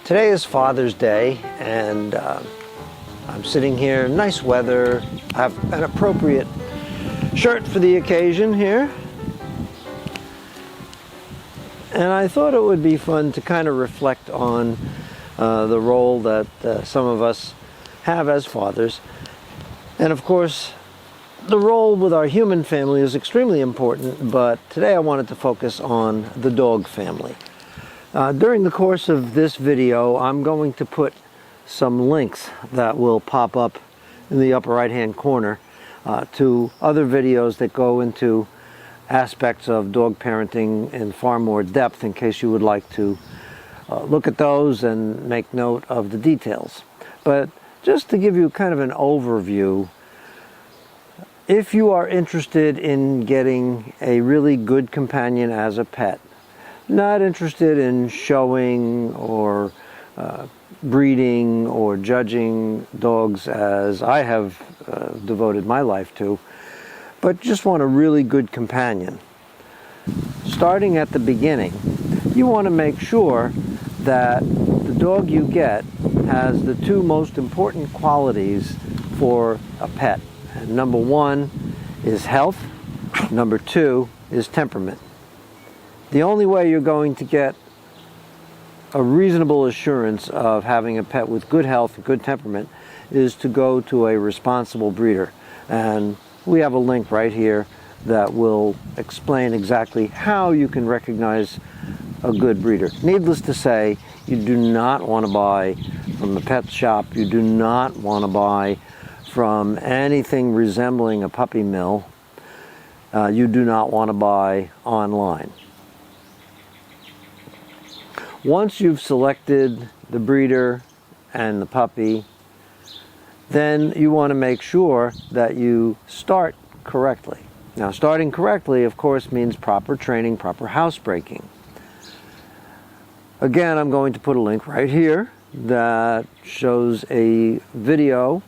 Today is Father's Day, and I'm sitting here, nice weather. I have an appropriate shirt for the occasion here. And I thought it would be fun to kind of reflect on the role that some of us have as fathers. And of course, the role with our human family is extremely important, but today I wanted to focus on the dog family. During the course of this video, I'm going to put some links that will pop up in the upper right-hand corner to other videos that go into aspects of dog parenting in far more depth, in case you would like to look at those and make note of the details. But just to give you kind of an overview, if you are interested in getting a really good companion as a pet, not interested in showing or breeding or judging dogs as I have devoted my life to, but just want a really good companion. Starting at the beginning, you want to make sure that the dog you get has the two most important qualities for a pet. And number one is health. Number two is temperament. The only way you're going to get a reasonable assurance of having a pet with good health and good temperament is to go to a responsible breeder. And we have a link right here that will explain exactly how you can recognize a good breeder. Needless to say, you do not want to buy from the pet shop. You do not want to buy from anything resembling a puppy mill. You do not want to buy online. Once you've selected the breeder and the puppy, then you want to make sure that you start correctly. Now, starting correctly, of course, means proper training, proper housebreaking. Again, I'm going to put a link right here that shows a video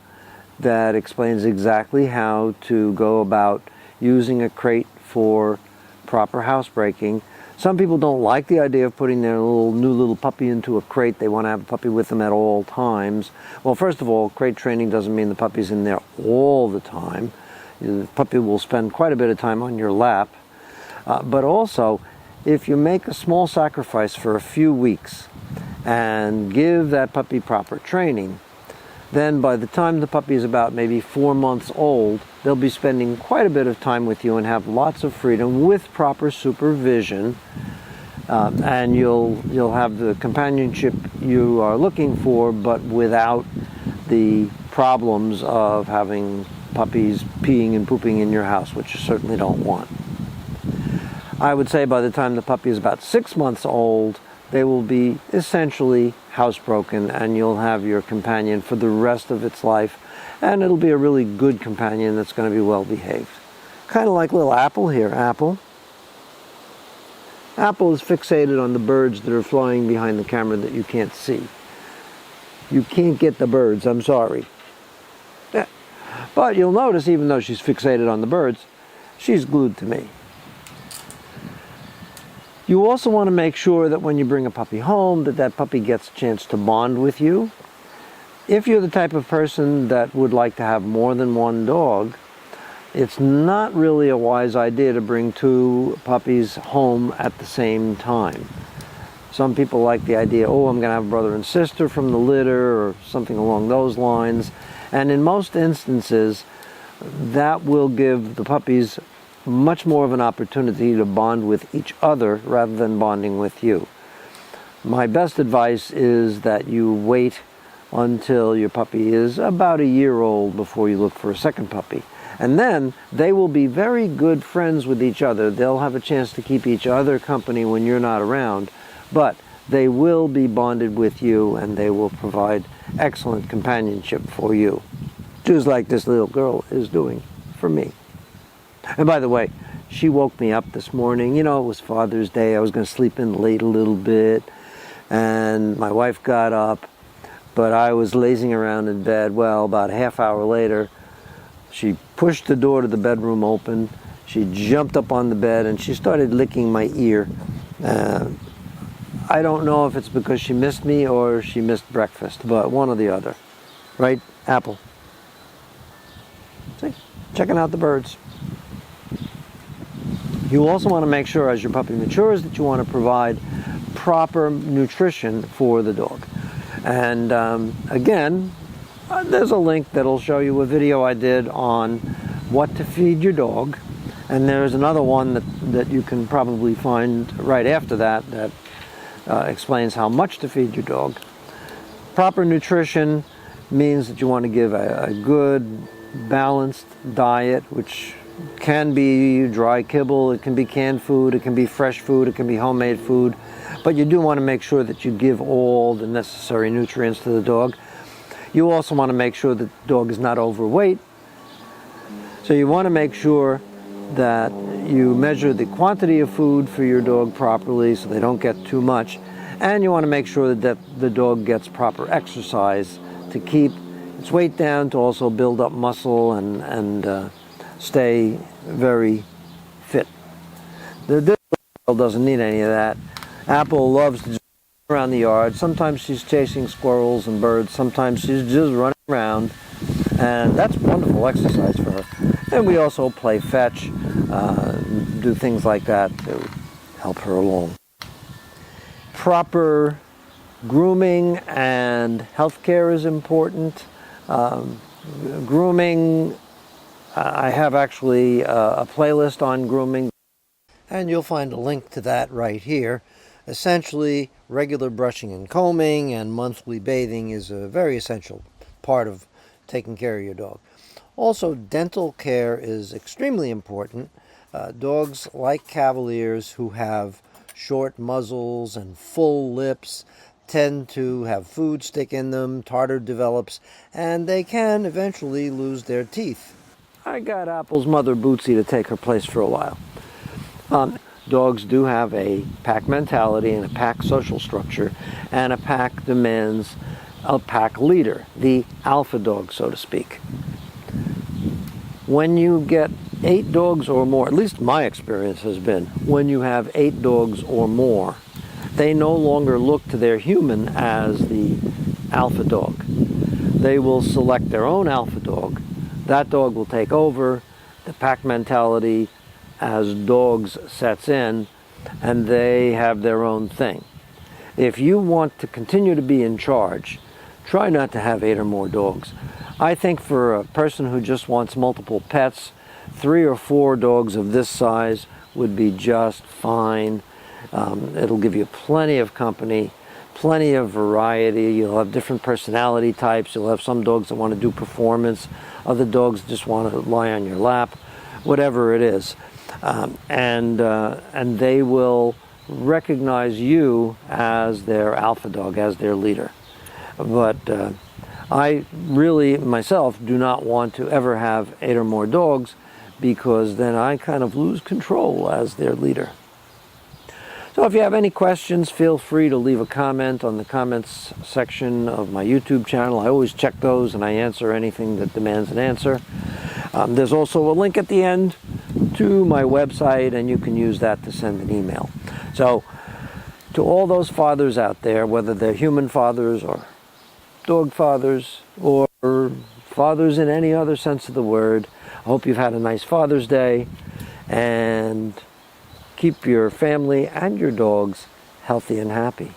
that explains exactly how to go about using a crate for proper housebreaking. Some people don't like the idea of putting their new little puppy into a crate. They want to have a puppy with them at all times. Well, first of all, crate training doesn't mean the puppy's in there all the time. The puppy will spend quite a bit of time on your lap. But also, if you make a small sacrifice for a few weeks and give that puppy proper training, then by the time the puppy is about maybe 4 months old, they'll be spending quite a bit of time with you and have lots of freedom with proper supervision. And you'll have the companionship you are looking for, but without the problems of having puppies peeing and pooping in your house, which you certainly don't want. I would say by the time the puppy is about 6 months old, they will be essentially housebroken, and you'll have your companion for the rest of its life, and it'll be a really good companion that's going to be well behaved. Kind of like little Apple here. Apple is fixated on the birds that are flying behind the camera that you can't see. You can't get the birds, I'm sorry. But you'll notice, even though she's fixated on the birds, she's glued to me. You also want to make sure that when you bring a puppy home, that puppy gets a chance to bond with you. If you're the type of person that would like to have more than one dog, it's not really a wise idea to bring two puppies home at the same time. Some people like the idea, oh, I'm going to have a brother and sister from the litter or something along those lines. And in most instances, that will give the puppies much more of an opportunity to bond with each other rather than bonding with you. My best advice is that you wait until your puppy is about a year old before you look for a second puppy. And then they will be very good friends with each other. They'll have a chance to keep each other company when you're not around, but they will be bonded with you and they will provide excellent companionship for you, just like this little girl is doing for me. And by the way, she woke me up this morning. You know, it was Father's Day. I was going to sleep in late a little bit. And my wife got up, but I was lazing around in bed. Well, about a half hour later, she pushed the door to the bedroom open. She jumped up on the bed and she started licking my ear. I don't know if it's because she missed me or she missed breakfast, but one or the other. Right, Apple? See? Checking out the birds. You also want to make sure as your puppy matures that you want to provide proper nutrition for the dog. And again, there's a link that'll show you a video I did on what to feed your dog. And there's another one that you can probably find right after that explains how much to feed your dog. Proper nutrition means that you want to give a good, balanced diet, which can be dry kibble, it can be canned food, it can be fresh food, it can be homemade food. But you do want to make sure that you give all the necessary nutrients to the dog. You also want to make sure that the dog is not overweight. So you want to make sure that you measure the quantity of food for your dog properly so they don't get too much. And you want to make sure that the dog gets proper exercise to keep its weight down, to also build up muscle and stay very fit. The dog doesn't need any of that. Apple loves to just run around the yard. Sometimes she's chasing squirrels and birds. Sometimes she's just running around. And that's wonderful exercise for her. And we also play fetch, do things like that to help her along. Proper grooming and health care is important. Grooming, I have actually a playlist on grooming, and you'll find a link to that right here. Essentially, regular brushing and combing and monthly bathing is a very essential part of taking care of your dog. Also, dental care is extremely important. Dogs like Cavaliers who have short muzzles and full lips tend to have food stick in them, tartar develops, and they can eventually lose their teeth. I got Apple's mother Bootsy to take her place for a while. Dogs do have a pack mentality and a pack social structure, and a pack demands a pack leader, the alpha dog, so to speak. When you get 8 dogs or more, at least my experience has been, when you have 8 dogs or more, they no longer look to their human as the alpha dog. They will select their own alpha dog. That dog will take over. The pack mentality as dogs sets in, and they have their own thing. If you want to continue to be in charge, try not to have 8 or more dogs. I think for a person who just wants multiple pets, 3 or 4 dogs of this size would be just fine. It'll give you plenty of company, plenty of variety. You'll have different personality types. You'll have some dogs that want to do performance, other dogs just want to lie on your lap, whatever it is. And they will recognize you as their alpha dog, as their leader. But I really, myself, do not want to ever have 8 or more dogs, because then I kind of lose control as their leader. So if you have any questions, feel free to leave a comment on the comments section of my YouTube channel. I always check those and I answer anything that demands an answer. There's also a link at the end to my website, and you can use that to send an email. So to all those fathers out there, whether they're human fathers or dog fathers or fathers in any other sense of the word, I hope you've had a nice Father's Day, and keep your family and your dogs healthy and happy.